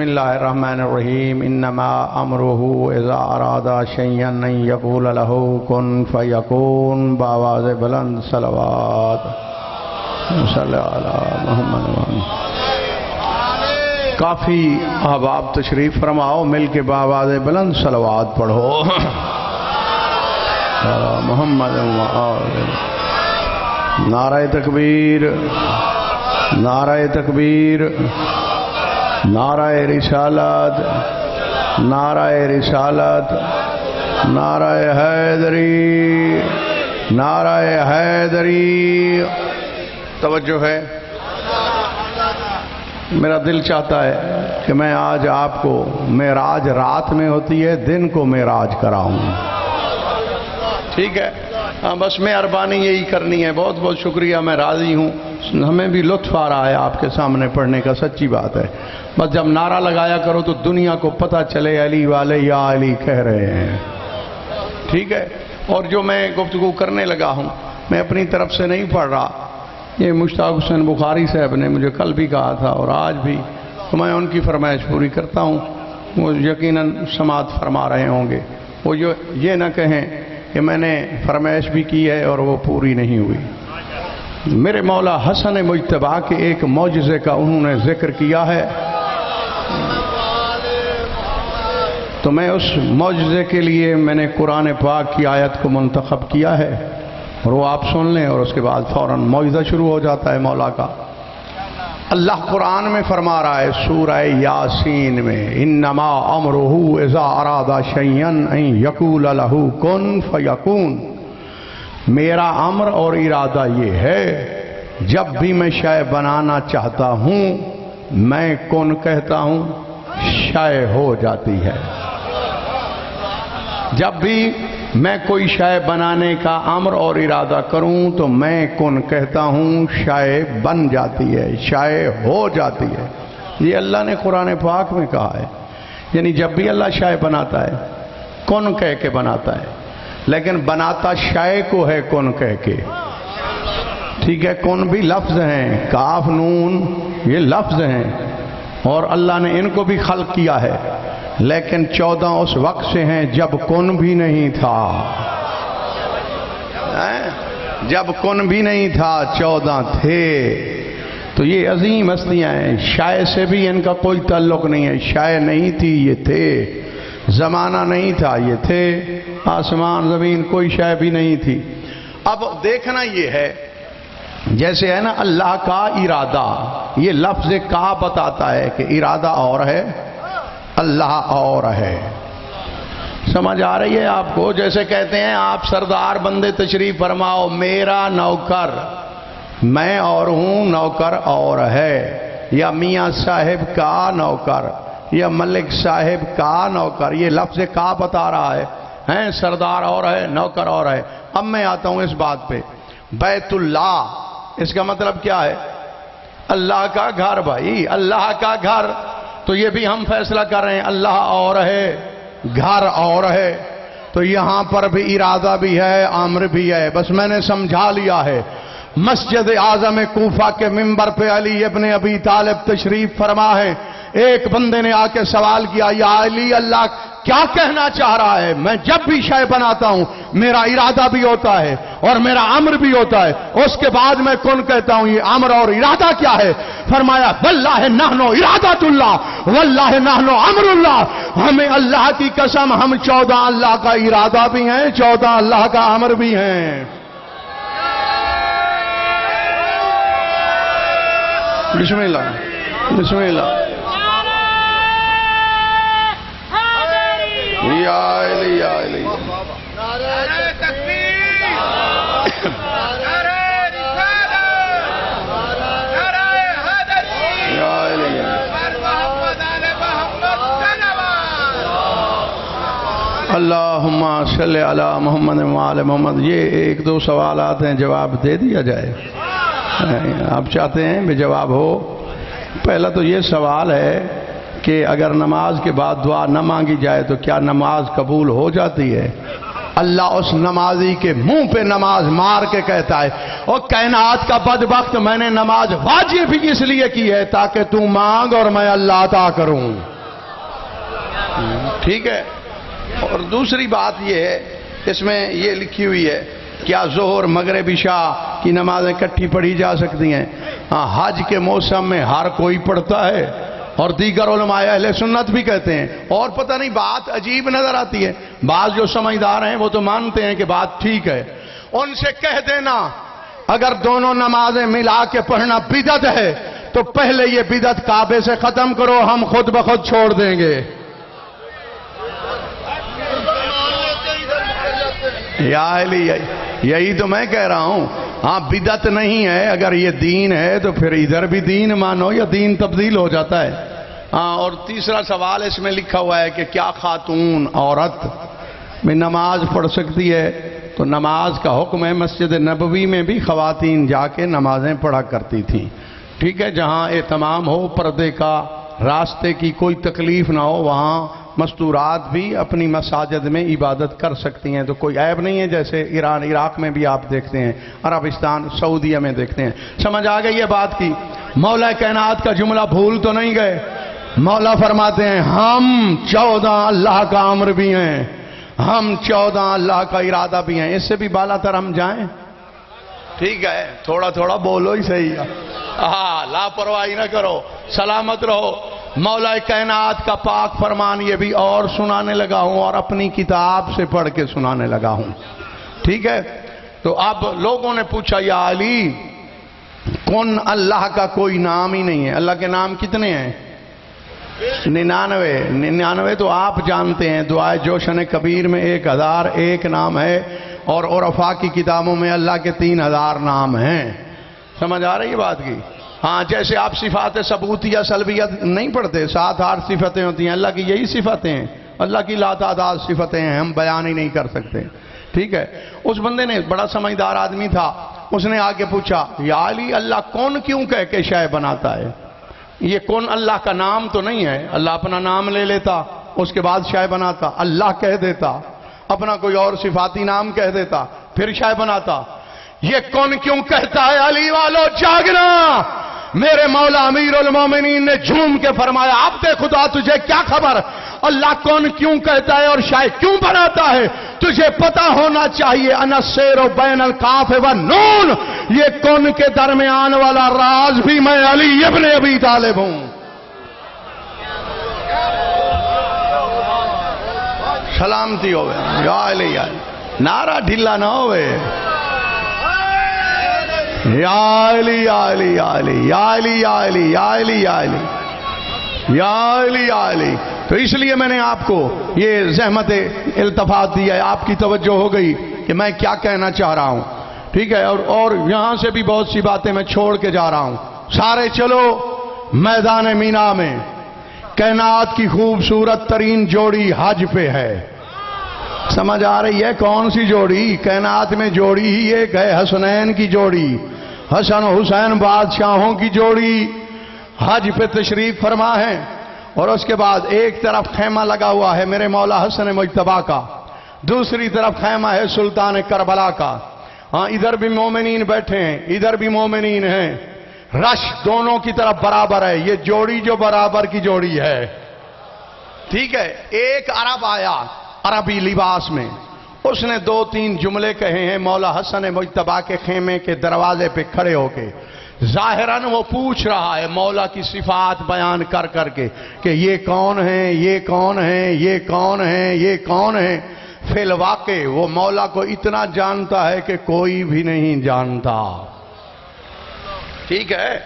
اللہ الرحمن الرحیم انما امرہ اذا اراد شیئا ان یقول له کن فیکون بآواز بلند صلوات صلی علی محمد. کافی احباب تشریف فرماؤ، مل کے بآواز بلند صلوات پڑھو. محمد نعرہ تکبیر، نعرہ تکبیر، نعرہ رسالت، نعرہ رسالت، نعرہ حیدری، نعرہ حیدری. توجہ ہے، میرا دل چاہتا ہے کہ میں آج آپ کو معراج رات میں ہوتی ہے، دن کو معراج کراؤں. ٹھیک ہے، ہاں بس مہربانی یہی کرنی ہے. بہت بہت شکریہ، میں راضی ہوں. ہمیں بھی لطف آ رہا ہے آپ کے سامنے پڑھنے کا، سچی بات ہے. بس جب نعرہ لگایا کرو تو دنیا کو پتہ چلے علی والے یا علی کہہ رہے ہیں. ٹھیک ہے، اور جو میں گفتگو کرنے لگا ہوں میں اپنی طرف سے نہیں پڑھ رہا. یہ مشتاق حسین بخاری صاحب نے مجھے کل بھی کہا تھا اور آج بھی، تو میں ان کی فرمائش پوری کرتا ہوں. وہ یقیناً سماعت فرما رہے ہوں گے. وہ جو یہ نہ کہیں کہ میں نے فرمائش بھی کی ہے اور وہ پوری نہیں ہوئی. میرے مولا حسن مجتبی کے ایک معجزے کا انہوں نے ذکر کیا ہے، تو میں اس معجزے کے لیے میں نے قرآن پاک کی آیت کو منتخب کیا ہے، اور وہ آپ سن لیں اور اس کے بعد فوراً معجزہ شروع ہو جاتا ہے مولا کا. اللہ قرآن میں فرما رہا ہے سورہ یاسین میں، انما امرہ اذا اراد شیئا ان یقول له کن فیکون. میرا امر اور ارادہ یہ ہے جب بھی میں شے بنانا چاہتا ہوں میں کن کہتا ہوں، شے ہو جاتی ہے. جب بھی میں کوئی شے بنانے کا امر اور ارادہ کروں تو میں کن کہتا ہوں، شے بن جاتی ہے، شے ہو جاتی ہے. یہ اللہ نے قرآن پاک میں کہا ہے. یعنی جب بھی اللہ شے بناتا ہے کن کہہ کے بناتا ہے، لیکن بناتا شے کو ہے کن کہہ کے. ٹھیک ہے، کن بھی لفظ ہیں، کاف نون یہ لفظ ہیں، اور اللہ نے ان کو بھی خلق کیا ہے، لیکن 14 اس وقت سے ہیں جب کن بھی نہیں تھا. جب کن بھی نہیں تھا 14 تھے. تو یہ عظیم ہستیاں ہیں. شے سے بھی ان کا کوئی تعلق نہیں ہے. شے نہیں تھی، یہ تھے. زمانہ نہیں تھا، یہ تھے. آسمان زمین کوئی شے بھی نہیں تھی. اب دیکھنا یہ ہے، جیسے ہے نا اللہ کا ارادہ، یہ لفظ کا بتاتا ہے کہ ارادہ اور ہے، اللہ اور ہے. سمجھ آ رہی ہے آپ کو؟ جیسے کہتے ہیں آپ سردار بندے تشریف فرماؤ، میرا نوکر میں اور ہوں، نوکر اور ہے. یا میاں صاحب کا نوکر، یا ملک صاحب کا نوکر. یہ لفظ کا بتا رہا ہے، سردار اور ہے، نوکر اور ہے. اب میں آتا ہوں اس بات پہ. بیت اللہ، اس کا مطلب کیا ہے؟ اللہ کا گھر. بھائی اللہ کا گھر، تو یہ بھی ہم فیصلہ کر رہے ہیں اللہ اور ہے، گھر اور ہے. تو یہاں پر بھی ارادہ بھی ہے، امر بھی ہے. بس میں نے سمجھا لیا ہے. مسجد اعظم کوفہ کے منبر پہ علی ابن ابی طالب تشریف فرما ہے. ایک بندے نے آ کے سوال کیا، یا علی اللہ کیا کہنا چاہ رہا ہے؟ میں جب بھی شے بناتا ہوں میرا ارادہ بھی ہوتا ہے اور میرا امر بھی ہوتا ہے، اس کے بعد میں کن کہتا ہوں. یہ امر اور ارادہ کیا ہے؟ فرمایا واللہ نحن ارادۃ اللہ واللہ نحن امر اللہ. ہمیں اللہ کی قسم ہم 14 اللہ کا ارادہ بھی ہیں، 14 اللہ کا امر بھی ہیں. بسم اللہ، بسم اللہ. یا علی یا علی. نعرہ تکبیر، نعرہ رسالت، نعرہ حیدری، یا علی محمد آل محمد صلوات. اللہم صلی علی محمد وآل محمد. یہ 1-2 سوالات ہیں، جواب دے دیا جائے. آپ چاہتے ہیں بھی جواب ہو. پہلا تو یہ سوال ہے کہ اگر نماز کے بعد دعا نہ مانگی جائے تو کیا نماز قبول ہو جاتی ہے؟ اللہ اس نمازی کے منہ پہ نماز مار کے کہتا ہے اور کائنات کا بدبخت میں نے نماز واجب بھی اس لیے کی ہے تاکہ تو مانگ اور میں اللہ عطا کروں. ٹھیک ہے. اور دوسری بات یہ ہے اس میں یہ لکھی ہوئی ہے کیا ظہر مغرب عشاء کی نمازیں اکٹھی پڑھی جا سکتی ہیں؟ ہاں حج کے موسم میں ہر کوئی پڑھتا ہے اور دیگر علماء اہل سنت بھی کہتے ہیں. اور پتہ نہیں بات عجیب نظر آتی ہے, بعض جو سمجھدار ہیں وہ تو مانتے ہیں کہ بات ٹھیک ہے. ان سے کہہ دینا اگر دونوں نمازیں ملا کے پڑھنا بدعت ہے تو پہلے یہ بدعت کعبے سے ختم کرو, ہم خود بخود چھوڑ دیں گے. یا علی یہی تو میں کہہ رہا ہوں. ہاں بدعت نہیں ہے, اگر یہ دین ہے تو پھر ادھر بھی دین مانو یا دین تبدیل ہو جاتا ہے. ہاں. اور تیسرا سوال اس میں لکھا ہوا ہے کہ کیا خاتون عورت میں نماز پڑھ سکتی ہے؟ تو نماز کا حکم ہے. مسجد نبوی میں بھی خواتین جا کے نمازیں پڑھا کرتی تھیں. ٹھیک ہے. جہاں اہتمام ہو پردے کا, راستے کی کوئی تکلیف نہ ہو, وہاں مستورات بھی اپنی مساجد میں عبادت کر سکتی ہیں. تو کوئی عیب نہیں ہے. جیسے ایران عراق میں بھی آپ دیکھتے ہیں, عربستان سعودیہ میں دیکھتے ہیں. سمجھ آ گئی یہ بات کی؟ مولا کائنات کا جملہ بھول تو نہیں گئے؟ مولا فرماتے ہیں ہم 14 اللہ کا امر بھی ہیں, ہم 14 اللہ کا ارادہ بھی ہیں. اس سے بھی بالا تر ہم جائیں؟ ٹھیک ہے. تھوڑا تھوڑا بولو ہی صحیح. ہاں لاپرواہی نہ کرو, سلامت رہو. مولا کائنات کا پاک فرمان یہ بھی اور سنانے لگا ہوں اور اپنی کتاب سے پڑھ کے سنانے لگا ہوں. ٹھیک ہے. تو اب لوگوں نے پوچھا یا علی کون اللہ کا کوئی نام ہی نہیں ہے؟ اللہ کے نام کتنے ہیں؟ 99 تو آپ جانتے ہیں. دعائے جوشن کبیر میں 1001 نام ہے اور عرفاء کی کتابوں میں اللہ کے 3000 نام ہیں. سمجھ آ رہی ہے بات کی؟ ہاں. جیسے آپ صفات ثبوتیہ سلبیت نہیں پڑھتے, 7-8 صفتیں ہوتی ہیں, اللہ کی یہی صفتیں ہیں. اللہ کی لاتعداد صفتیں ہیں, ہم بیان ہی نہیں کر سکتے. ٹھیک ہے. اس بندے نے, بڑا سمجھدار آدمی تھا, اس نے آ کے پوچھا یا علی اللہ کون کیوں کہہ کے شے بناتا ہے؟ یہ کون اللہ کا نام تو نہیں ہے. اللہ اپنا نام لے لیتا, اس کے بعد شے بناتا. اللہ کہہ دیتا, اپنا کوئی اور صفاتی نام کہہ دیتا, پھر شے بناتا. یہ کون کیوں کہتا ہے؟ علی والو جاگنا. میرے مولا امیر المومنین نے جھوم کے فرمایا عبد خدا تجھے کیا خبر اللہ کون کیوں کہتا ہے اور شاید کیوں بناتا ہے؟ تجھے پتا ہونا چاہیے انا السیر بین القاف والنون, یہ کون کے درمیان والا راز بھی میں علی ابن ابی طالب ہوں. سلامتی ہوئے یا علی. نعرہ ڈھلا نہ ہوئے. یا علی یا علی یا علی یا علی یا علی یا علی یا علی یا علی یا علی. تو اس لیے میں نے آپ کو یہ زحمت التفات دی ہے, آپ کی توجہ ہو گئی کہ میں کیا کہنا چاہ رہا ہوں. ٹھیک ہے. اور یہاں سے بھی بہت سی باتیں میں چھوڑ کے جا رہا ہوں. سارے چلو میدان مینا میں. کائنات کی خوبصورت ترین جوڑی حج پہ ہے. سمجھ آ رہی ہے کون سی جوڑی؟ کائنات میں جوڑی ہی ایک ہے, حسنین کی جوڑی, حسن حسین بادشاہوں کی جوڑی حج پہ تشریف فرما ہے. اور اس کے بعد ایک طرف خیمہ لگا ہوا ہے میرے مولا حسن مجتبیٰ کا, دوسری طرف خیمہ ہے سلطان کربلا کا. ہاں ادھر بھی مومنین بیٹھے ہیں, ادھر بھی مومنین ہیں. رش دونوں کی طرف برابر ہے. یہ جوڑی جو برابر کی جوڑی ہے. ٹھیک ہے. ایک عرب آیا عربی لباس میں, اس نے 2-3 جملے کہے ہیں مولا حسن مجتبیٰ کے خیمے کے دروازے پہ کھڑے ہو کے. ظاہراً وہ پوچھ رہا ہے مولا کی صفات بیان کر کر کے کہ یہ کون ہیں, یہ کون ہیں, یہ کون ہیں, یہ کون ہیں. فی الواقع وہ مولا کو اتنا جانتا ہے کہ کوئی بھی نہیں جانتا. ٹھیک ہے.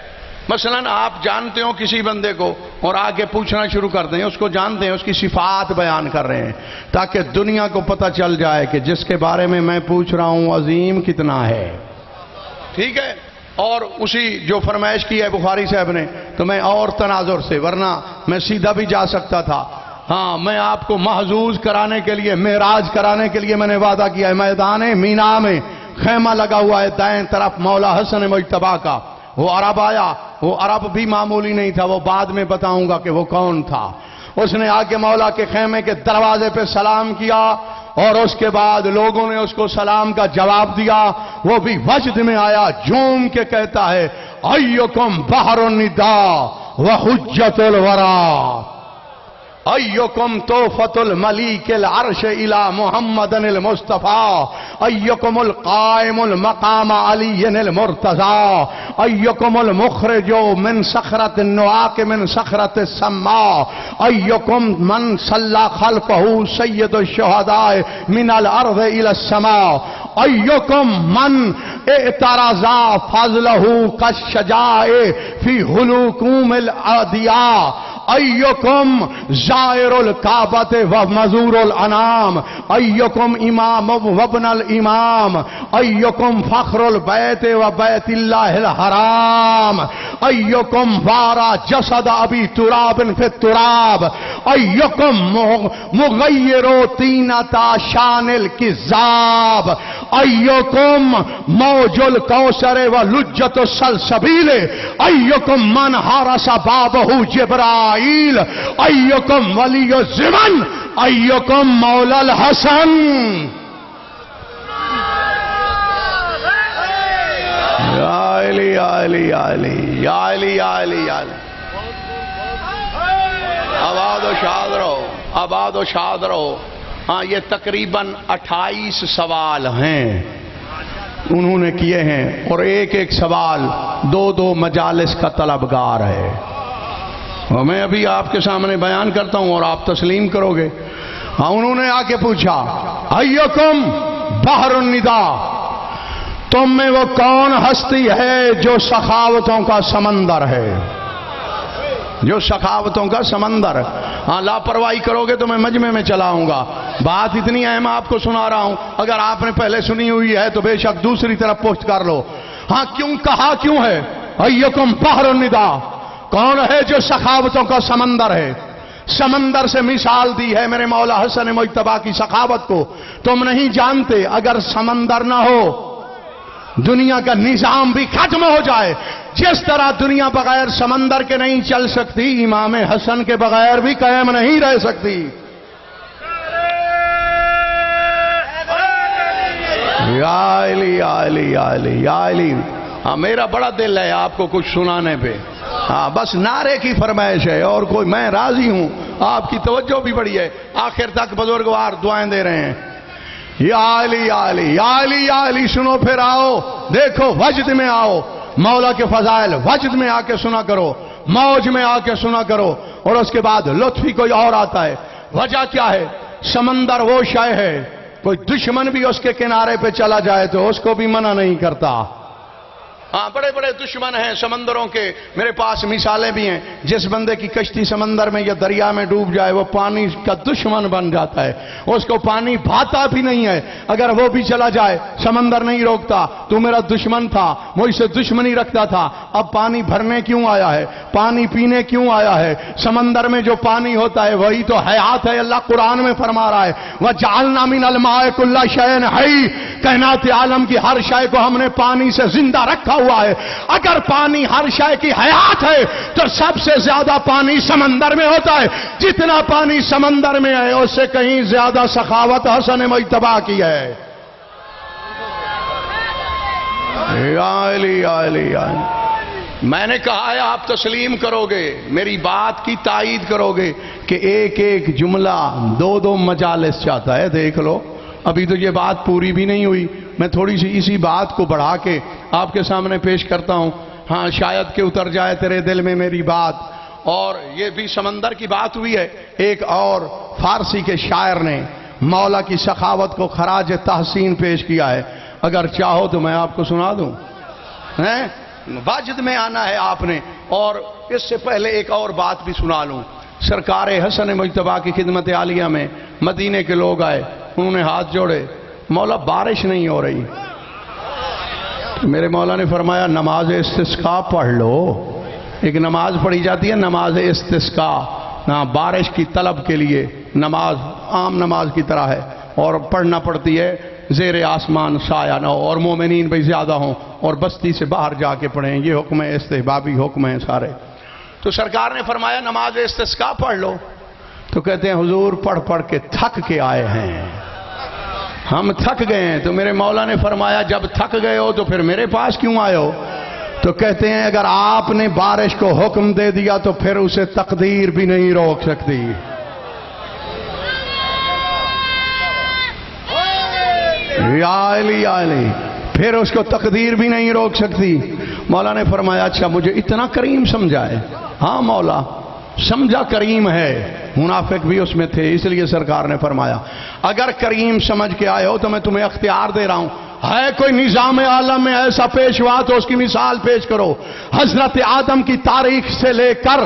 مثلاً آپ جانتے ہو کسی بندے کو اور آگے پوچھنا شروع کر دیں, اس کو جانتے ہیں, اس کی صفات بیان کر رہے ہیں تاکہ دنیا کو پتہ چل جائے کہ جس کے بارے میں میں پوچھ رہا ہوں عظیم کتنا ہے. ٹھیک ہے. اور اسی جو فرمائش کی ہے بخاری صاحب نے, تو میں اور تناظر سے, ورنہ میں سیدھا بھی جا سکتا تھا. ہاں میں آپ کو محظوظ کرانے کے لیے, معراج کرانے کے لیے میں نے وعدہ کیا ہے. میدان مینا میں خیمہ لگا ہوا ہے دائیں طرف مولا حسن مجتبیٰ کا. وہ عرب آیا, وہ عرب بھی معمولی نہیں تھا, وہ بعد میں بتاؤں گا کہ وہ کون تھا. اس نے آ کے مولا کے خیمے کے دروازے پہ سلام کیا اور اس کے بعد لوگوں نے اس کو سلام کا جواب دیا. وہ بھی وجد میں آیا, جھوم کے کہتا ہے ایکم بحر النداء وحجت الورا, ایکم توفت الملیک العرش الى محمد المصطفیٰ, ایکم القائم المقام علی المرتضی, ایکم المخرج من صخرۃ النواق من صخرۃ السماء, ایکم من صلی خلفہ سید الشہداء من الارض الى السماء, ایکم من اعترض فضلہ کالشجاع فی حلقوم الادیاء, ایکم زائر الکعبۃ و مزور الانام, ایکم امام وابن الامام, ایکم فخر البیت و بیت اللہ الحرام, ایکم وارا جسد ابی تراب فی التراب, ایکم مغیر طینۃ شان الکذاب, ایکم موج الکوثر و لجت السلسبیل, ایکم من حرس بابہ جبرائیل, ایکم ولی الزمن, ایکم مولا الحسن. یا علی یا علی یا علی یا علی یا علی یا علی. آباد و شاد رہو, آباد و شاد رہو. ہاں یہ تقریباً 28 سوال ہیں انہوں نے کیے ہیں, اور ایک ایک سوال 2 مجالس کا طلبگار ہے. اور میں ابھی آپ کے سامنے بیان کرتا ہوں اور آپ تسلیم کرو گے. ہاں انہوں نے آ کے پوچھا ایکم بحر النداء, تم میں وہ کون ہستی ہے جو سخاوتوں کا سمندر ہے, جو سخاوتوں کا سمندر. ہاں لاپرواہی کرو گے تو میں مجمع میں چلاؤں گا. بات اتنی اہم آپ کو سنا رہا ہوں, اگر آپ نے پہلے سنی ہوئی ہے تو بے شک دوسری طرف پوسٹ کر لو. ہاں کیوں کہا کیوں ہے ایکم بحر النداء, کون ہے جو سخاوتوں کا سمندر ہے. سمندر سے مثال دی ہے میرے مولا حسن مجتبی کی سخاوت کو. تم نہیں جانتے اگر سمندر نہ ہو دنیا کا نظام بھی ختم ہو جائے. جس طرح دنیا بغیر سمندر کے نہیں چل سکتی, امام حسن کے بغیر بھی قائم نہیں رہ سکتی. یا علی یا علی یا علی یا علی. ہاں میرا بڑا دل ہے آپ کو کچھ سنانے پہ. ہاں بس نعرے کی فرمائش ہے اور کوئی, میں راضی ہوں, آپ کی توجہ بھی بڑی ہے. آخر تک بزرگوار دعائیں دے رہے ہیں. یا علی یا علی یا علی یا علی. سنو پھر آؤ, دیکھو وجد میں آؤ, مولا کے فضائل وجد میں آ کے سنا کرو, موج میں آ کے سنا کرو, اور اس کے بعد لطفی کوئی اور آتا ہے. وجہ کیا ہے؟ سمندر وہ شے ہے کوئی دشمن بھی اس کے کنارے پہ چلا جائے تو اس کو بھی منع نہیں کرتا. ہاں بڑے بڑے دشمن ہیں سمندروں کے, میرے پاس مثالیں بھی ہیں. جس بندے کی کشتی سمندر میں یا دریا میں ڈوب جائے وہ پانی کا دشمن بن جاتا ہے, اس کو پانی بھاتا بھی نہیں ہے. اگر وہ بھی چلا جائے سمندر نہیں روکتا, تو میرا دشمن تھا, مجھ سے دشمنی رکھتا تھا, اب پانی بھرنے کیوں آیا ہے, پانی پینے کیوں آیا ہے؟ سمندر میں جو پانی ہوتا ہے وہی تو حیات ہے. اللہ قرآن میں فرما رہا ہے وَجَعَلْنَا مِنَ الْمَاءِ كُلَّ شَيْءٍ حَيٍّ, کائنات عالم کی ہر شے کو ہم نے پانی سے زندہ رکھا ہوا ہے. اگر پانی ہر شے کی حیات ہے تو سب سے زیادہ پانی سمندر میں ہوتا ہے. جتنا پانی سمندر میں ہے اس سے کہیں زیادہ سخاوت حسن مجتبی کی ہے. یا علی یا علی یا علی. میں نے کہا ہے آپ تسلیم کرو گے, میری بات کی تائید کرو گے کہ ایک ایک جملہ 2 مجالس چاہتا ہے. دیکھ لو ابھی تو یہ بات پوری بھی نہیں ہوئی, میں تھوڑی سی اسی بات کو بڑھا کے آپ کے سامنے پیش کرتا ہوں. ہاں شاید کہ اتر جائے تیرے دل میں میری بات. اور یہ بھی سمندر کی بات ہوئی ہے. ایک اور فارسی کے شاعر نے مولا کی سخاوت کو خراج تحسین پیش کیا ہے. اگر چاہو تو میں آپ کو سنا دوں. واجد میں آنا ہے آپ نے, اور اس سے پہلے ایک اور بات بھی سنا لوں. سرکار حسن مجتبی کی خدمت عالیہ میں مدینے کے لوگ آئے, انہوں نے ہاتھ جوڑے, مولا بارش نہیں ہو رہی. میرے مولا نے فرمایا نماز استسقاء پڑھ لو. ایک نماز پڑھی جاتی ہے نماز استسقاء, بارش کی طلب کے لیے. نماز عام نماز کی طرح ہے اور پڑھنا پڑتی ہے زیر آسمان سایہ نہ ہو, اور مومنین بھی زیادہ ہوں, اور بستی سے باہر جا کے پڑھیں. یہ حکم ہے, استحبابی حکم ہے سارے. تو سرکار نے فرمایا نماز استسقاء پڑھ لو. تو کہتے ہیں حضور پڑھ پڑھ کے تھک کے آئے ہیں. ہم تھک گئے ہیں. تو میرے مولا نے فرمایا جب تھک گئے ہو تو پھر میرے پاس کیوں آئے ہو؟ تو کہتے ہیں اگر آپ نے بارش کو حکم دے دیا تو پھر اسے تقدیر بھی نہیں روک سکتی. یا علی یا علی، پھر اس کو تقدیر بھی نہیں روک سکتی. مولا نے فرمایا اچھا مجھے اتنا کریم سمجھا ہے؟ ہاں مولا سمجھا کریم ہے. منافق بھی اس میں تھے، اس لیے سرکار نے فرمایا اگر کریم سمجھ کے آئے ہو تو میں تمہیں اختیار دے رہا ہوں. ہے کوئی نظام عالم میں ایسا پیشوا تو اس کی مثال پیش کرو. حضرت آدم کی تاریخ سے لے کر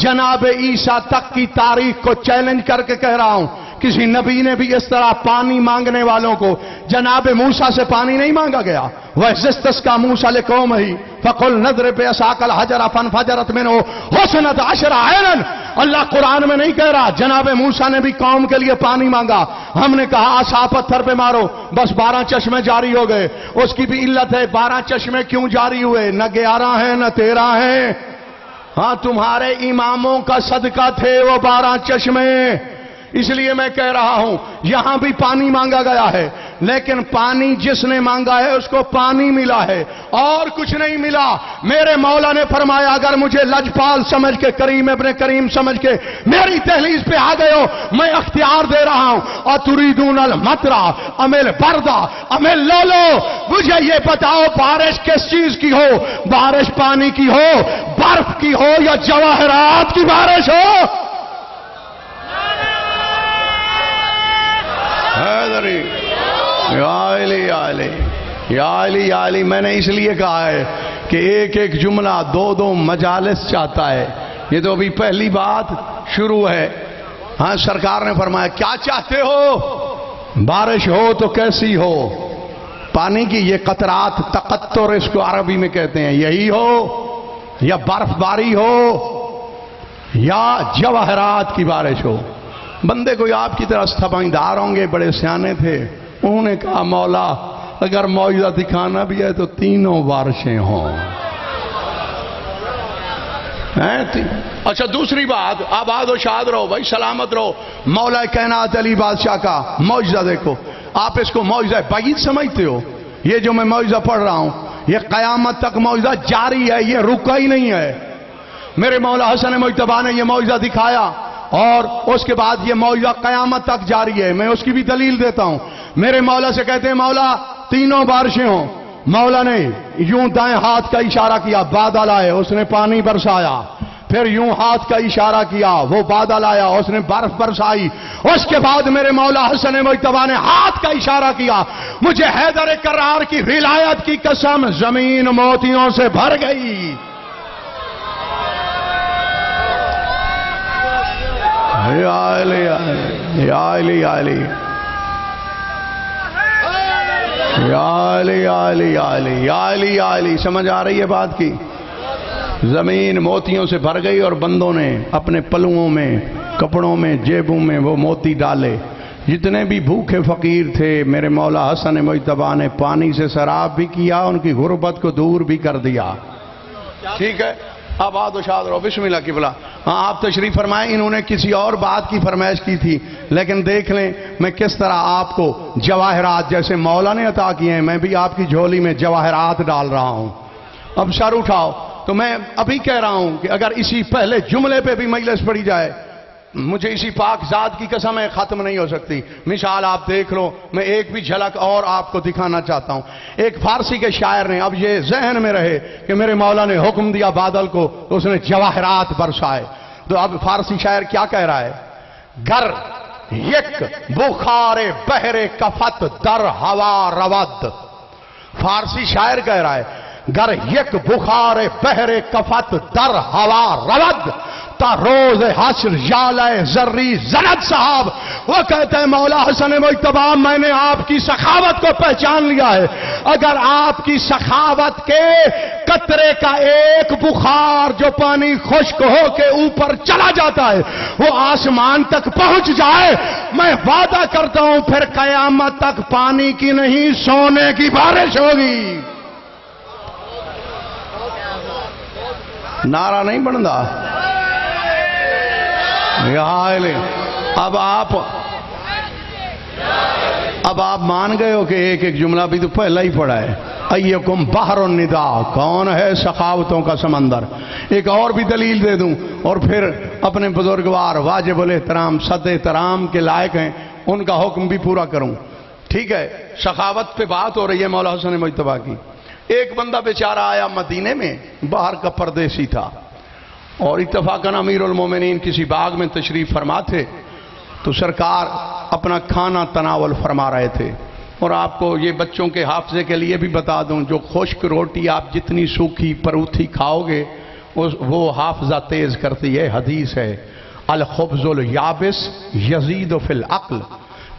جناب عیسیٰ تک کی تاریخ کو چیلنج کر کے کہہ رہا ہوں، کسی نبی نے بھی اس طرح پانی مانگنے والوں کو، جناب موسیٰ سے پانی نہیں مانگا گیا. وَإِذِ مُوسَىٰ لِقَوْمِهِ فَقُلْ نَضْرِبْ بِعَصَاكَ الْحَجَرَ فَانْفَجَرَتْ مِنْهُ اثْنَتَ عَشْرَ عَيْنًا. اللہ قرآن میں نہیں کہہ رہا جناب موسیٰ نے بھی قوم کے لیے پانی مانگا، ہم نے کہا عصا پتھر پہ مارو بس 12 چشمے جاری ہو گئے. اس کی بھی علت ہے، 12 چشمے کیوں جاری ہوئے؟ نہ 11 ہیں نہ 13 ہیں. ہاں تمہارے اماموں کا صدقہ تھے وہ 12 چشمے. اس لیے میں کہہ رہا ہوں یہاں بھی پانی مانگا گیا ہے، لیکن پانی جس نے مانگا ہے اس کو پانی ملا ہے اور کچھ نہیں ملا. میرے مولا نے فرمایا اگر مجھے لجپال سمجھ کے، کریم ابن کریم سمجھ کے میری دہلیز پہ آ گئے ہو، میں اختیار دے رہا ہوں. اتریدون المطر ام البرد ام اللولو، مجھے یہ بتاؤ بارش کس چیز کی ہو؟ بارش پانی کی ہو، برف کی ہو یا جواہرات کی بارش ہو؟ حیدری یا علی یا علی یا علی یا علی. میں نے اس لیے کہا ہے کہ ایک ایک جملہ 2 مجالس چاہتا ہے. یہ تو ابھی پہلی بات شروع ہے. ہاں سرکار نے فرمایا کیا چاہتے ہو؟ بارش ہو تو کیسی ہو؟ پانی کی یہ قطرات، تقطر اس کو عربی میں کہتے ہیں، یہی ہو یا برف باری ہو یا جواہرات کی بارش ہو. بندے کوئی آپ کی طرح سمجھدار ہوں گے، بڑے سیانے تھے. انہوں نے کہا مولا اگر معجزہ دکھانا بھی ہے تو 3 بارشیں ہوں. اچھا دوسری بات، آباد و شاد رہو بھائی، سلامت رہو. مولا کائنات علی بادشاہ کا معجزہ دیکھو. آپ اس کو معجزہ بعید سمجھتے ہو؟ یہ جو میں معجزہ پڑھ رہا ہوں یہ قیامت تک معجزہ جاری ہے، یہ رکا ہی نہیں ہے. میرے مولا حسن مجتبیٰ نے یہ معجزہ دکھایا اور اس کے بعد یہ معجزہ قیامت تک جاری ہے. میں اس کی بھی دلیل دیتا ہوں. میرے مولا سے کہتے ہیں مولا 3 بارشیں ہوں. مولا نے یوں دائیں ہاتھ کا اشارہ کیا، بادل آئے، اس نے پانی برسایا. پھر یوں ہاتھ کا اشارہ کیا، وہ بادل آیا، اس نے برف برسائی. اس کے بعد میرے مولا حسن مجتبیٰ نے ہاتھ کا اشارہ کیا. مجھے حیدر کرار کی ولایت کی قسم زمین موتیوں سے بھر گئی. یا علی یا علی یا علی یا علی یا علی یا علی یا علی یا علی. سمجھ آ رہی ہے بات کی؟ زمین موتیوں سے بھر گئی اور بندوں نے اپنے پلوؤں میں، کپڑوں میں، جیبوں میں وہ موتی ڈالے. جتنے بھی بھوکے فقیر تھے میرے مولا حسن مجتبیٰ نے پانی سے سراب بھی کیا، ان کی غربت کو دور بھی کر دیا. ٹھیک ہے، آباد و شاد رہو. بسم اللہ قبلہ. ہاں آپ تشریف فرمائیں. انہوں نے کسی اور بات کی فرمائش کی تھی، لیکن دیکھ لیں میں کس طرح آپ کو جواہرات جیسے مولا نے عطا کیے ہیں، میں بھی آپ کی جھولی میں جواہرات ڈال رہا ہوں. اب سر اٹھاؤ. تو میں ابھی کہہ رہا ہوں کہ اگر اسی پہلے جملے پہ بھی مجلس پڑھی جائے، مجھے اسی پاک ذات کی قسم ہے ختم نہیں ہو سکتی. مثال آپ دیکھ لو، میں ایک بھی جھلک اور آپ کو دکھانا چاہتا ہوں. ایک فارسی کے شاعر نے، اب یہ ذہن میں رہے کہ میرے مولا نے حکم دیا بادل کو تو اس نے جواہرات برسائے. تو اب فارسی شاعر کیا کہہ رہا ہے؟ گر یک بخار بحر کفت در ہوا رود. فارسی شاعر کہہ رہا ہے گر یک بخار بحر کفت در ہوا رود تا روز حشر جالے ذری زند. صاحب وہ کہتے ہیں مولا حسن مجتبیٰ میں نے آپ کی سخاوت کو پہچان لیا ہے. اگر آپ کی سخاوت کے قطرے کا ایک بخار جو پانی خشک ہو کے اوپر چلا جاتا ہے وہ آسمان تک پہنچ جائے، میں وعدہ کرتا ہوں پھر قیامت تک پانی کی نہیں سونے کی بارش ہوگی. نعرہ نہیں بنتا. اب آپ اب آپ مان گئے ہو کہ ایک ایک جملہ بھی تو پہلا ہی پڑھا ہے، ایکم بحر النداء، کون ہے سخاوتوں کا سمندر۔ ایک اور بھی دلیل دے دوں اور پھر اپنے بزرگوار واجب الاحترام صد احترام کے لائق ہیں ان کا حکم بھی پورا کروں، ٹھیک ہے؟ سخاوت پہ بات ہو رہی ہے مولا حسن مجتبیٰ کی۔ ایک بندہ بیچارہ آیا مدینے میں، باہر کا پردیسی تھا، اور اتفاقاً امیر المومنین کسی باغ میں تشریف فرما تھے، تو سرکار اپنا کھانا تناول فرما رہے تھے۔ اور آپ کو یہ بچوں کے حافظے کے لیے بھی بتا دوں، جو خشک روٹی آپ جتنی سوکھی پروتھی کھاؤ گے وہ حافظہ تیز کرتی ہے۔ حدیث ہے الخبز الیابس یزید فی العقل،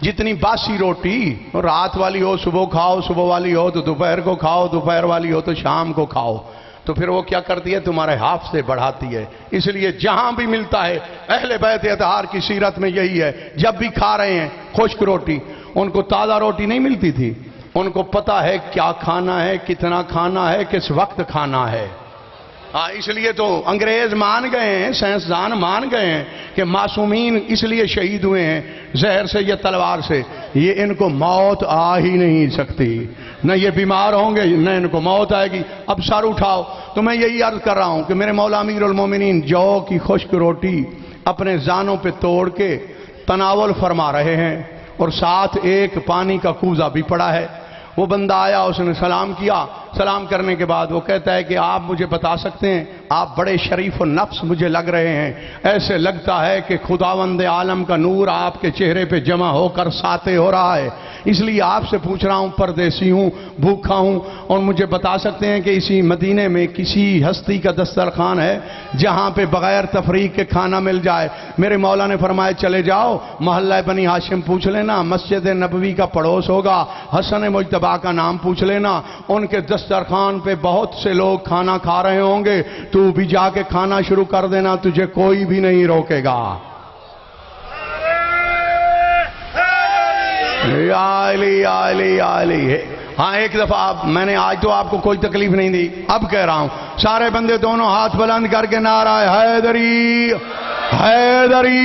جتنی باسی روٹی رات والی ہو صبح کھاؤ، صبح والی ہو تو دوپہر کو کھاؤ، دوپہر والی ہو تو شام کو کھاؤ، تو پھر وہ کیا کرتی ہے؟ تمہارے حافظے بڑھاتی ہے۔ اس لیے جہاں بھی ملتا ہے اہل بیت اطہار کی سیرت میں یہی ہے، جب بھی کھا رہے ہیں خشک روٹی، ان کو تازہ روٹی نہیں ملتی تھی، ان کو پتہ ہے کیا کھانا ہے، کتنا کھانا ہے، کس وقت کھانا ہے۔ اس لیے تو انگریز مان گئے ہیں، سائنسدان مان گئے ہیں کہ معصومین اس لیے شہید ہوئے ہیں زہر سے یا تلوار سے، یہ ان کو موت آ ہی نہیں سکتی، نہ یہ بیمار ہوں گے نہ ان کو موت آئے گی۔ اب سر اٹھاؤ تو میں یہی عرض کر رہا ہوں کہ میرے مولا امیر المومنین جو کی خشک روٹی اپنے زانوں پہ توڑ کے تناول فرما رہے ہیں، اور ساتھ ایک پانی کا کوزہ بھی پڑا ہے۔ وہ بندہ آیا، اس نے سلام کیا، سلام کرنے کے بعد وہ کہتا ہے کہ آپ مجھے بتا سکتے ہیں، آپ بڑے شریف و نفس مجھے لگ رہے ہیں، ایسے لگتا ہے کہ خداوند عالم کا نور آپ کے چہرے پہ جمع ہو کر ساطع ہو رہا ہے، اس لیے آپ سے پوچھ رہا ہوں، پردیسی ہوں، بھوکھا ہوں، اور مجھے بتا سکتے ہیں کہ اسی مدینے میں کسی ہستی کا دسترخوان ہے جہاں پہ بغیر تفریق کے کھانا مل جائے؟ میرے مولا نے فرمایا چلے جاؤ، محلہ بنی ہاشم پوچھ لینا، مسجد نبوی کا پڑوس ہوگا، حسن مجتبیٰ کا نام پوچھ لینا، ان کے دسترخوان پہ بہت سے لوگ کھانا کھا رہے ہوں گے، تو بھی جا کے کھانا شروع کر دینا، تجھے کوئی بھی نہیں روکے گا۔ یا علی یا علی یا علی۔ ہاں ایک دفعہ میں نے آج تو آپ کو کوئی تکلیف نہیں دی، اب کہہ رہا ہوں سارے بندے دونوں ہاتھ بلند کر کے نعرہ حیدری حیدری،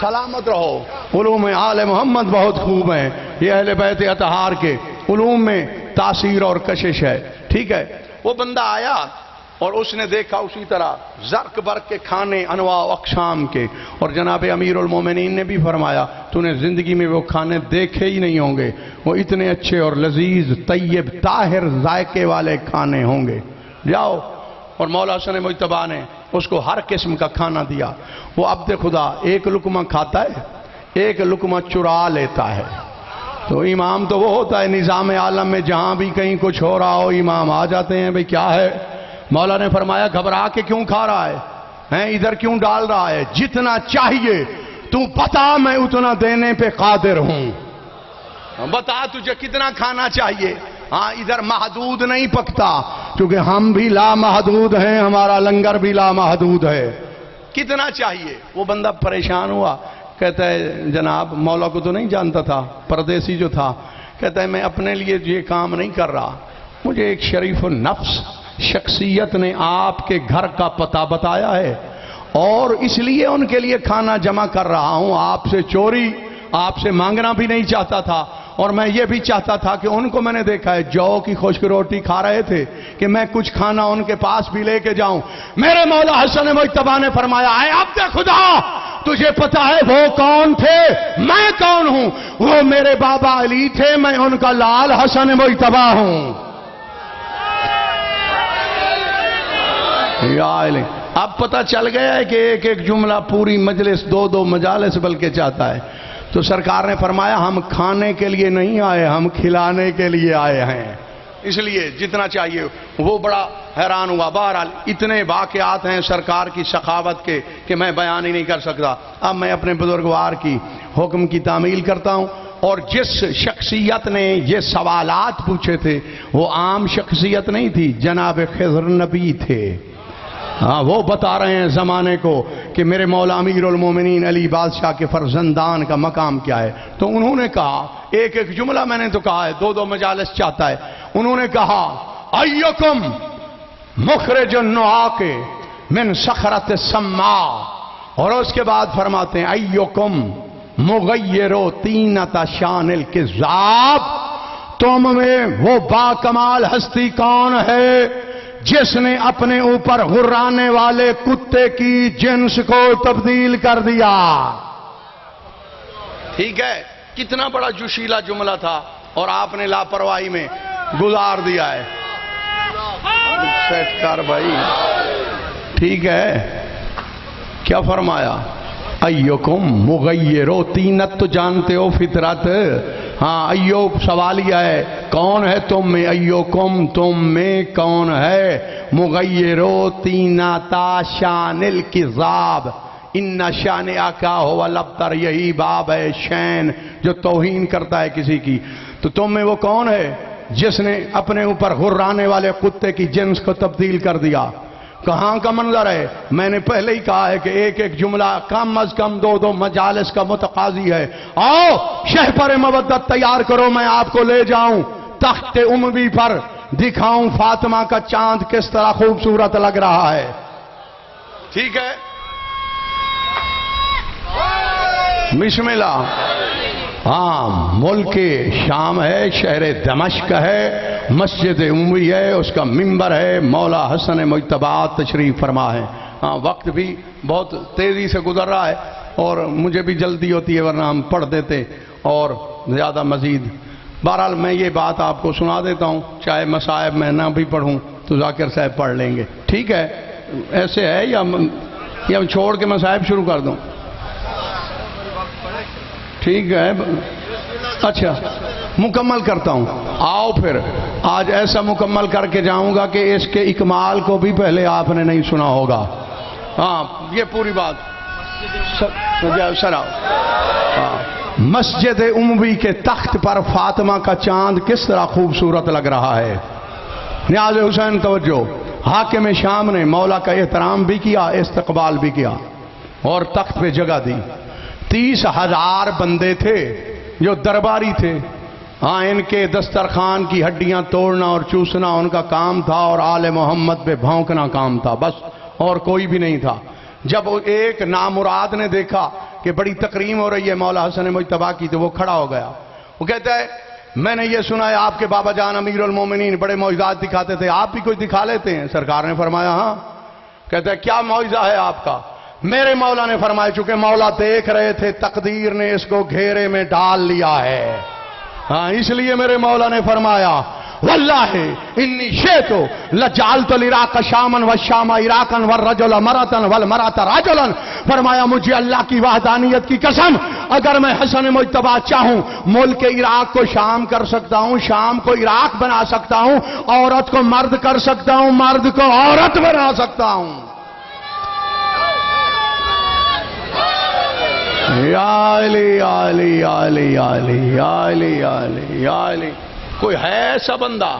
سلامت رہو۔ علوم آل محمد بہت خوب ہیں، یہ اہل بیت اطہار کے علوم میں تاثیر اور کشش ہے، ٹھیک ہے؟ وہ بندہ آیا اور اس نے دیکھا اسی طرح زرق برق کے کھانے انواع و اقسام کے، اور جناب امیر المومنین نے بھی فرمایا تو نے زندگی میں وہ کھانے دیکھے ہی نہیں ہوں گے، وہ اتنے اچھے اور لذیذ طیب طاہر ذائقے والے کھانے ہوں گے۔ جاؤ، اور مولا حسن مجتبیٰ نے اس کو ہر قسم کا کھانا دیا۔ وہ عبد خدا ایک لقمہ کھاتا ہے، ایک لقمہ چرا لیتا ہے۔ تو امام تو وہ ہوتا ہے نظام عالم میں، جہاں بھی کہیں کچھ ہو رہا ہو امام آ جاتے ہیں، بھئی کیا ہے؟ مولا نے فرمایا گھبرا کے کیوں کھا رہا ہے؟ ادھر کیوں ڈال رہا ہے؟ جتنا چاہیے تو بتا، میں اتنا دینے پہ قادر ہوں۔ بتا تجھے کتنا کھانا چاہیے؟ ہاں ادھر محدود نہیں پکتا، کیونکہ ہم بھی لامحدود ہیں، ہمارا لنگر بھی لامحدود ہے۔ کتنا چاہیے؟ وہ بندہ پریشان ہوا، کہتا ہے جناب مولا کو تو نہیں جانتا تھا، پردیسی جو تھا، کہتا ہے میں اپنے لیے یہ کام نہیں کر رہا، مجھے ایک شریف النفس شخصیت نے آپ کے گھر کا پتہ بتایا ہے، اور اس لیے ان کے لیے کھانا جمع کر رہا ہوں۔ آپ سے چوری، آپ سے مانگنا بھی نہیں چاہتا تھا، اور میں یہ بھی چاہتا تھا کہ ان کو میں نے دیکھا ہے جو کی خشک روٹی کھا رہے تھے کہ میں کچھ کھانا ان کے پاس بھی لے کے جاؤں۔ میرے مولا حسن مجتبیٰ نے فرمایا اے عبد خدا، تجھے پتا ہے وہ کون تھے، میں کون ہوں؟ وہ میرے بابا علی تھے، میں ان کا لال حسن مجتبیٰ ہوں۔ یا علی، اب پتہ چل گیا ہے کہ ایک ایک جملہ پوری مجلس، دو دو مجالس بلکہ چاہتا ہے۔ تو سرکار نے فرمایا ہم کھانے کے لیے نہیں آئے، ہم کھلانے کے لیے آئے ہیں، اس لیے جتنا چاہیے۔ وہ بڑا حیران ہوا۔ بہرحال اتنے واقعات ہیں سرکار کی سخاوت کے کہ میں بیان ہی نہیں کر سکتا۔ اب میں اپنے بزرگوار کی حکم کی تعمیل کرتا ہوں، اور جس شخصیت نے یہ سوالات پوچھے تھے وہ عام شخصیت نہیں تھی، جناب خضر نبی تھے۔ ہاں وہ بتا رہے ہیں زمانے کو کہ میرے مولا امیر المومنین علی بادشاہ کے فرزندان کا مقام کیا ہے۔ تو انہوں نے کہا، ایک ایک جملہ میں نے تو کہا ہے، دو دو مجالس چاہتا ہے۔ انہوں نے کہا ایکم مخرج النعاق من صخرۃ السماء، اور اس کے بعد فرماتے ہیں ایکم مغیرو طینت شان الکذاب، تم میں وہ باکمال ہستی کون ہے جس نے اپنے اوپر غرانے والے کتے کی جنس کو تبدیل کر دیا؟ ٹھیک ہے، کتنا بڑا جوشیلا جملہ تھا اور آپ نے لاپرواہی میں گزار دیا ہے۔ سیٹ کر بھائی، ٹھیک ہے، کیا فرمایا؟ ایوکم مغیرو طینت، تو جانتے ہو فطرت، ہاں ایوب سوالیہ ہے، کون ہے تم میں؟ ایوکم، تم میں کون ہے؟ مغیرو طینتا شان الکذاب، ان شان آکا ہوا لبتر، یہی باب ہے شین جو توہین کرتا ہے کسی کی۔ تو تم میں وہ کون ہے جس نے اپنے اوپر غرانے والے کتے کی جنس کو تبدیل کر دیا؟ کہاں کا منظر ہے؟ میں نے پہلے ہی کہا ہے کہ ایک ایک جملہ کم از کم دو دو مجالس کا متقاضی ہے۔ آؤ شہ پر مودت تیار کرو، میں آپ کو لے جاؤں تخت اموی پر، دکھاؤں فاطمہ کا چاند کس طرح خوبصورت لگ رہا ہے۔ ٹھیک ہے، بسم اللہ۔ ہاں، ملک شام ہے، شہر دمشق ہے، مسجد اموی ہے، اس کا منبر ہے، مولا حسن مجتبی تشریف فرما ہے۔ ہاں، وقت بھی بہت تیزی سے گزر رہا ہے اور مجھے بھی جلدی ہوتی ہے، ورنہ ہم پڑھ دیتے اور زیادہ مزید۔ بہرحال میں یہ بات آپ کو سنا دیتا ہوں، چاہے مصائب میں نہ بھی پڑھوں تو ذاکر صاحب پڑھ لیں گے، ٹھیک ہے؟ ایسے ہے یا ہم چھوڑ کے مصائب شروع کر دوں؟ ٹھیک ہے، اچھا مکمل کرتا ہوں۔ آؤ پھر آج ایسا مکمل کر کے جاؤں گا کہ اس کے اکمال کو بھی پہلے آپ نے نہیں سنا ہوگا۔ ہاں، یہ پوری بات سراؤ۔ مسجد اموی کے تخت پر فاطمہ کا چاند کس طرح خوبصورت لگ رہا ہے۔ نیاز حسین توجہ، حاکم شام نے مولا کا احترام بھی کیا، استقبال بھی کیا اور تخت پہ جگہ دی۔ 30,000 بندے تھے جو درباری تھے، ہاں، ان کے دسترخوان کی ہڈیاں توڑنا اور چوسنا ان کا کام تھا اور آل محمد پہ بھونکنا کام تھا، بس اور کوئی بھی نہیں تھا۔ جب ایک نامراد نے دیکھا کہ بڑی تکریم ہو رہی ہے مولا حسن مجتبی کی، تو وہ کھڑا ہو گیا۔ وہ کہتا ہے میں نے یہ سنا ہے آپ کے بابا جان امیر المومنین بڑے معجزات دکھاتے تھے، آپ بھی کوئی دکھا لیتے ہیں؟ سرکار نے فرمایا ہاں۔ کہتا ہے کیا معجزہ ہے آپ کا؟ میرے مولا نے فرمایا چونکہ مولا دیکھ رہے تھے تقدیر نے اس کو گھیرے میں ڈال لیا ہے، ہاں، اس لیے میرے مولا نے فرمایا واللہ انی شئتو لجعلت العراق شامن والشام عراقن والرجل مرتن والمرات رجلا، فرمایا مجھے اللہ کی وحدانیت کی قسم، اگر میں حسن مجتبی چاہوں ملک عراق کو شام کر سکتا ہوں، شام کو عراق بنا سکتا ہوں، عورت کو مرد کر سکتا ہوں، مرد کو عورت بنا سکتا ہوں۔ یا علی یا علی یا علی یا علی یا علی یا علی یا علی۔ کوئی ہے ایسا بندہ؟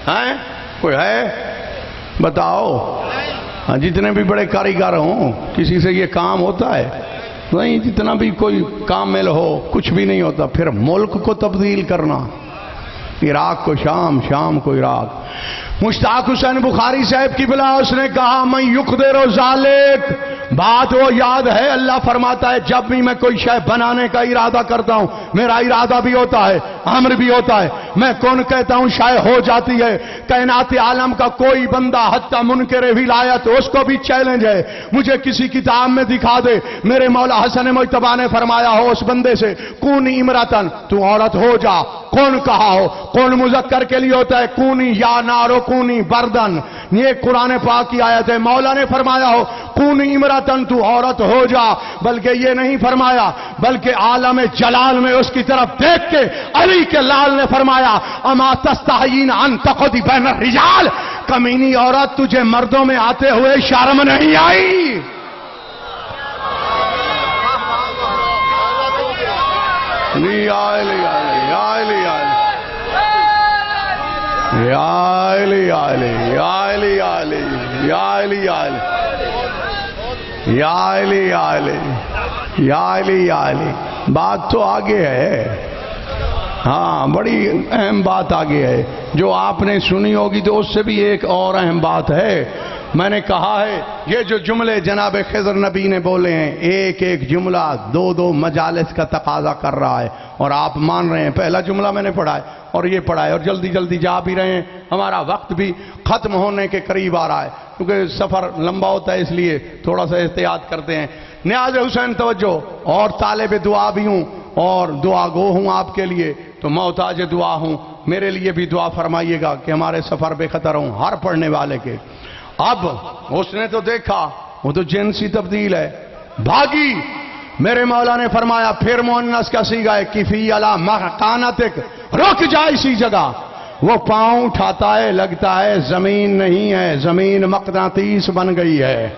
ہیں کوئی ہے؟ بتاؤ۔ ہاں، جتنے بھی بڑے کاریگر ہوں کسی سے یہ کام ہوتا ہے نہیں، جتنا بھی کوئی کامل ہو کچھ بھی نہیں ہوتا۔ پھر ملک کو تبدیل کرنا، عراق کو شام، شام کو عراق۔ مشتاق حسین بخاری صاحب کی بلا، اس نے کہا میں یقدر ذالک، بات وہ یاد ہے، اللہ فرماتا ہے جب بھی میں کوئی شے بنانے کا ارادہ کرتا ہوں میرا ارادہ بھی ہوتا ہے، امر بھی ہوتا ہے، میں کون کہتا ہوں شے ہو جاتی ہے۔ کائنات عالم کا کوئی بندہ حتی منکر ولایت اس کو بھی چیلنج ہے، مجھے کسی کتاب میں دکھا دے میرے مولا حسن مجتبی نے فرمایا ہو اس بندے سے کونی امراتن، تو عورت ہو جا۔ کون کہا ہو؟ کون مذکر کے لیے ہوتا ہے؟ کونی یا نارو کونی بردن، یہ قرآن پاک کی آیت ہے۔ مولا نے فرمایا ہو کونی امراتن، تو عورت ہو جا، بلکہ یہ نہیں فرمایا، بلکہ عالم جلال میں اس کی طرف دیکھ کے علی کے لال نے فرمایا اما تستحیین ان تقعدی بین الرجال، کمینی عورت تجھے مردوں میں آتے ہوئے شرم نہیں آئی؟ یا علی یا علی یا علی یا علی یا علی یا علی یا علی یا علی یا علی یا علی یا علی یا علی۔ بات تو آگے ہے، ہاں، بڑی اہم بات آگے ہے جو آپ نے سنی ہوگی، تو اس سے بھی ایک اور اہم بات ہے میں نے کہا ہے یہ جو جملے جناب خضر نبی نے بولے ہیں ایک ایک جملہ دو دو مجالس کا تقاضا کر رہا ہے، اور آپ مان رہے ہیں پہلا جملہ میں نے پڑھا ہے اور یہ پڑھا ہے، اور جلدی جلدی جا بھی رہے ہیں، ہمارا وقت بھی ختم ہونے کے قریب آ رہا ہے کیونکہ سفر لمبا ہوتا ہے، اس لیے تھوڑا سا احتیاط کرتے ہیں۔ نیاز حسین توجہ، اور طالب دعا بھی ہوں اور دعا گو ہوں آپ کے لیے، تو محتاج دعا ہوں، میرے لیے بھی دعا فرمائیے گا کہ ہمارے سفر بے خطر ہوں ہر پڑھنے والے کے۔ اب اس نے تو دیکھا وہ تو جنسی تبدیل ہے، بھاگی، میرے مولا نے فرمایا پھر مؤنث کا صیغہ ہے کفی علی مکانتک، رک جا اسی جگہ۔ وہ پاؤں اٹھاتا ہے، لگتا ہے زمین نہیں ہے، زمین مقناطیس بن گئی ہے،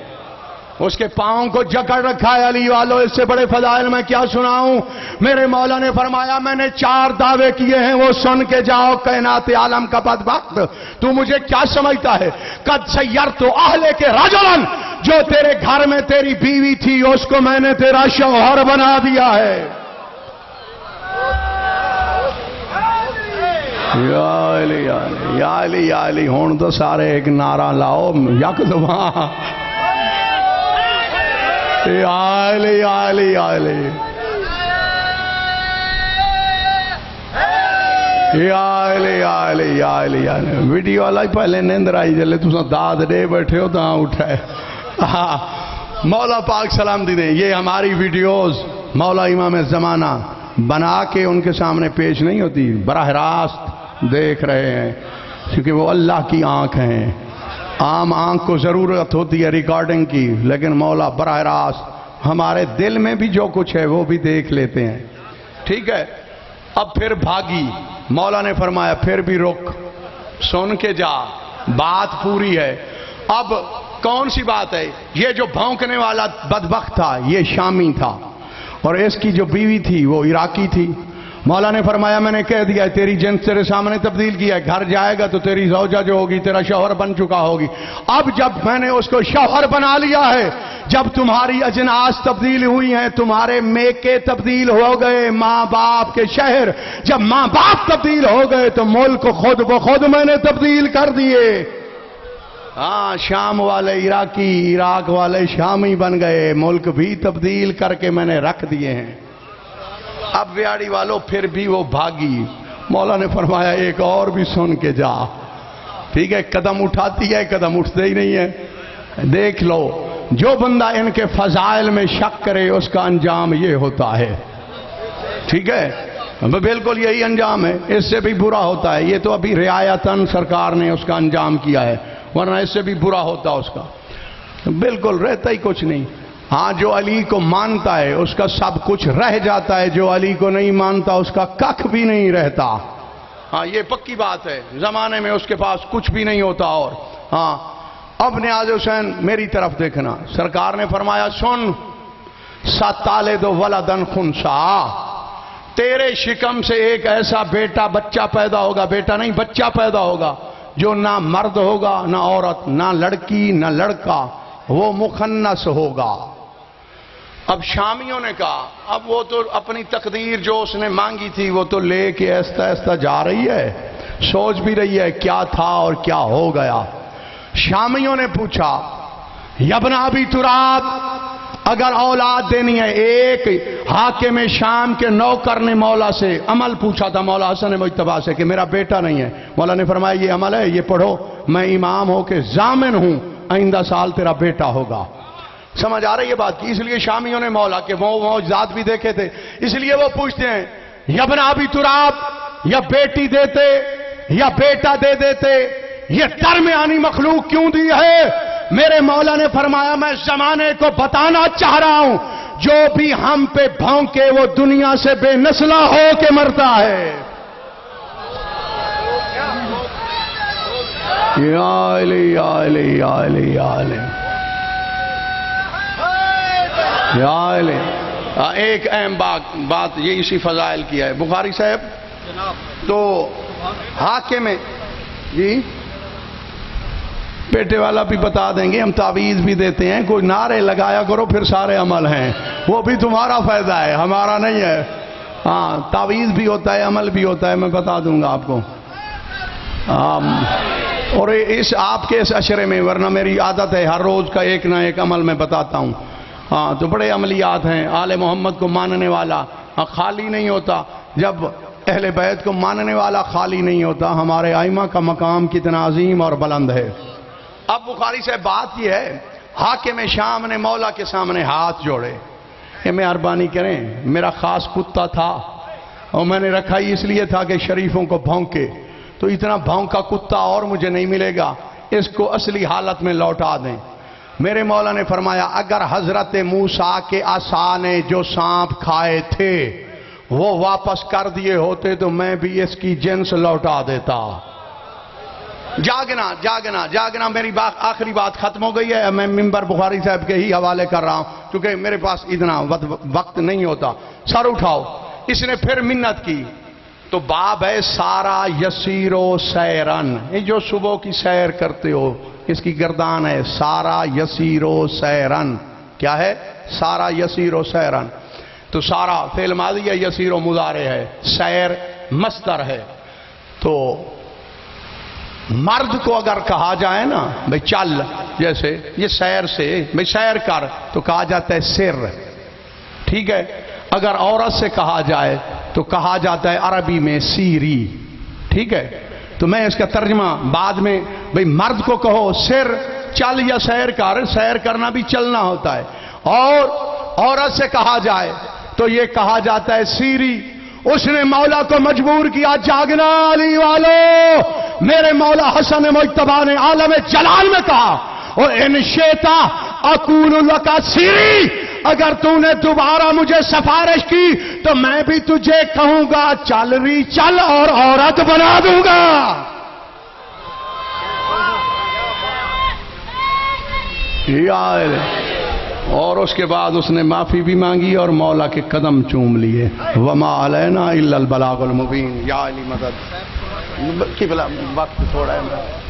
اس کے پاؤں کو جکڑ رکھا ہے۔ علی والو اس سے بڑے فضائل میں کیا سناؤں؟ میرے مولا نے فرمایا میں نے 4 دعوے کیے ہیں، وہ سن کے جاؤ کائنات عالم کا بدبخت، تو مجھے کیا سمجھتا ہے؟ قد سیرت اہلک رجلا، جو تیرے گھر میں تیری بیوی تھی اس کو میں نے تیرا شوہر بنا دیا ہے۔ یا علی یا علی یا علی یا علی، ہون تو سارے ایک نعرہ لاؤ یک دفعہ، یا علی یا علی یا علی یا علی یا علی یا علی یا علی۔ ویڈیو والا ہی پہلے نیندر آئی جلے تُساں داد دے بیٹھے ہو تاں اٹھائے۔ مولا پاک سلام دی دیں، یہ ہماری ویڈیوز مولا امام زمانہ بنا کے ان کے سامنے پیش نہیں ہوتی، براہ راست دیکھ رہے ہیں کیونکہ وہ اللہ کی آنکھ ہیں۔ عام آنکھ کو ضرورت ہوتی ہے ریکارڈنگ کی، لیکن مولا براہ راست ہمارے دل میں بھی جو کچھ ہے وہ بھی دیکھ لیتے ہیں، ٹھیک ہے؟ اب پھر بھاگی، مولا نے فرمایا پھر بھی رک، سن کے جا، بات پوری ہے۔ اب کون سی بات ہے؟ یہ جو بھونکنے والا بدبخت تھا یہ شامی تھا، اور اس کی جو بیوی تھی وہ عراقی تھی۔ مولا نے فرمایا میں نے کہہ دیا ہے تیری جنس تیرے سامنے تبدیل کیا ہے، گھر جائے گا تو تیری زوجہ جو ہوگی تیرا شوہر بن چکا ہوگی۔ اب جب میں نے اس کو شوہر بنا لیا ہے، جب تمہاری اجناس تبدیل ہوئی ہیں، تمہارے میکے تبدیل ہو گئے، ماں باپ کے شہر جب ماں باپ تبدیل ہو گئے تو ملک خود بخود میں نے تبدیل کر دیے۔ ہاں، شام والے عراقی، عراق والے شامی بن گئے، ملک بھی تبدیل کر کے میں نے رکھ دیے ہیں۔ اب ویاڑی والوں پھر بھی وہ بھاگی، مولا نے فرمایا ایک اور بھی سن کے جا، ٹھیک ہے؟ قدم اٹھاتی ہے، قدم اٹھتے ہی نہیں ہے۔ دیکھ لو، جو بندہ ان کے فضائل میں شک کرے اس کا انجام یہ ہوتا ہے، ٹھیک ہے؟ بالکل یہی انجام ہے، اس سے بھی برا ہوتا ہے۔ یہ تو ابھی رعایتاً سرکار نے اس کا انجام کیا ہے، ورنہ اس سے بھی برا ہوتا اس کا، بالکل رہتا ہی کچھ نہیں۔ ہاں، جو علی کو مانتا ہے اس کا سب کچھ رہ جاتا ہے، جو علی کو نہیں مانتا اس کا ککھ بھی نہیں رہتا۔ ہاں، یہ پکی بات ہے، زمانے میں اس کے پاس کچھ بھی نہیں ہوتا۔ اور ہاں، اب نیاز حسین میری طرف دیکھنا، سرکار نے فرمایا سن، ستالد ولدن خنسا، تیرے شکم سے ایک ایسا بیٹا بچہ پیدا ہوگا، بیٹا نہیں بچہ پیدا ہوگا، جو نہ مرد ہوگا نہ عورت، نہ لڑکی نہ لڑکا، وہ مخنث ہوگا۔ اب شامیوں نے کہا اب وہ تو اپنی تقدیر جو اس نے مانگی تھی وہ تو لے کے ایستا ایستا جا رہی ہے، سوچ بھی رہی ہے کیا تھا اور کیا ہو گیا۔ شامیوں نے پوچھا یبن ابی تراب، اگر اولاد دینی ہے، ایک حاکم شام کے نوکر نے مولا سے عمل پوچھا تھا، مولا حسن مجتبیٰ سے، کہ میرا بیٹا نہیں ہے۔ مولا نے فرمایا یہ عمل ہے، یہ پڑھو، میں امام ہو کے ضامن ہوں، آئندہ سال تیرا بیٹا ہوگا۔ سمجھ آ رہی ہے بات کی؟ اس لیے شامیوں نے مولا کے وہ معجزات بھی دیکھے تھے، اس لیے وہ پوچھتے ہیں یبن ابی تراب، یا بیٹی دیتے یا بیٹا دے دیتے، یہ درمیانی مخلوق کیوں دی ہے؟ میرے مولا نے فرمایا میں زمانے کو بتانا چاہ رہا ہوں، جو بھی ہم پہ بھونکے وہ دنیا سے بے نسلہ ہو کے مرتا ہے۔ یا علی یا علی یا علی یا علی یا علی۔ ایک اہم بات یہ اسی فضائل کی ہے بخاری صاحب، تو حاکم میں جی بیٹے والا بھی بتا دیں گے، ہم تعویذ بھی دیتے ہیں، کوئی نعرے لگایا کرو پھر سارے عمل ہیں، وہ بھی تمہارا فائدہ ہے ہمارا نہیں ہے۔ ہاں، تعویذ بھی ہوتا ہے، عمل بھی ہوتا ہے، میں بتا دوں گا آپ کو۔ اور اس آپ کے اس عشرے میں، ورنہ میری عادت ہے ہر روز کا ایک نہ ایک عمل میں بتاتا ہوں. ہاں تو بڑے عملیات ہیں. آل محمد کو ماننے والا خالی نہیں ہوتا. جب اہل بیت کو ماننے والا خالی نہیں ہوتا. ہمارے ائمہ کا مقام کتنا عظیم اور بلند ہے. اب بخاری سے بات یہ ہے، حاکم شام نے مولا کے سامنے ہاتھ جوڑے کہ مہربانی کریں، میرا خاص کتا تھا اور میں نے رکھا ہی اس لیے تھا کہ شریفوں کو بھونکے، تو اتنا بھونکا کتا اور مجھے نہیں ملے گا، اس کو اصلی حالت میں لوٹا دیں. میرے مولا نے فرمایا اگر حضرت موسیٰ کے عصا نے جو سانپ کھائے تھے وہ واپس کر دیے ہوتے تو میں بھی اس کی جنس لوٹا دیتا. جاگنا جاگنا جاگنا. میری بات آخری بات ختم ہو گئی ہے. میں منبر بخاری صاحب کے ہی حوالے کر رہا ہوں کیونکہ میرے پاس اتنا وقت نہیں ہوتا. سر اٹھاؤ. اس نے پھر منت کی تو باب ہے سارا یسیر و سیرن. یہ جو صبح کی سیر کرتے ہو اس کی گردان ہے سارا یسیر و سیرن. کیا ہے؟ سارا یسیر و سیرن. تو سارا فعل ماضی ہے، یسیر و مضارع ہے، سیر مصدر ہے. تو مرد کو اگر کہا جائے نا بھئی چل، جیسے یہ سیر سے بھئی سیر کر تو کہا جاتا ہے سر. ٹھیک ہے. اگر عورت سے کہا جائے تو کہا جاتا ہے عربی میں سیری. ٹھیک ہے. تو میں اس کا ترجمہ بعد میں بھئی مرد کو کہو سر چل یا سیر کر، سیر کرنا بھی چلنا ہوتا ہے. اور عورت سے کہا جائے تو یہ کہا جاتا ہے سیری. اس نے مولا کو مجبور کیا جاگنا علی والو. میرے مولا حسن مجتبی نے عالم جلال میں کہا اور ان شیطا اکون لکا سیری، اگر تو نے دوبارہ مجھے سفارش کی تو میں بھی تجھے کہوں گا چل ری چل اور عورت بنا دوں گا. اور اس کے بعد اس نے معافی بھی مانگی اور مولا کے قدم چوم لیے. وما علینا الا البلاغ المبین. یا علی مدد. وقت تھوڑا ہے.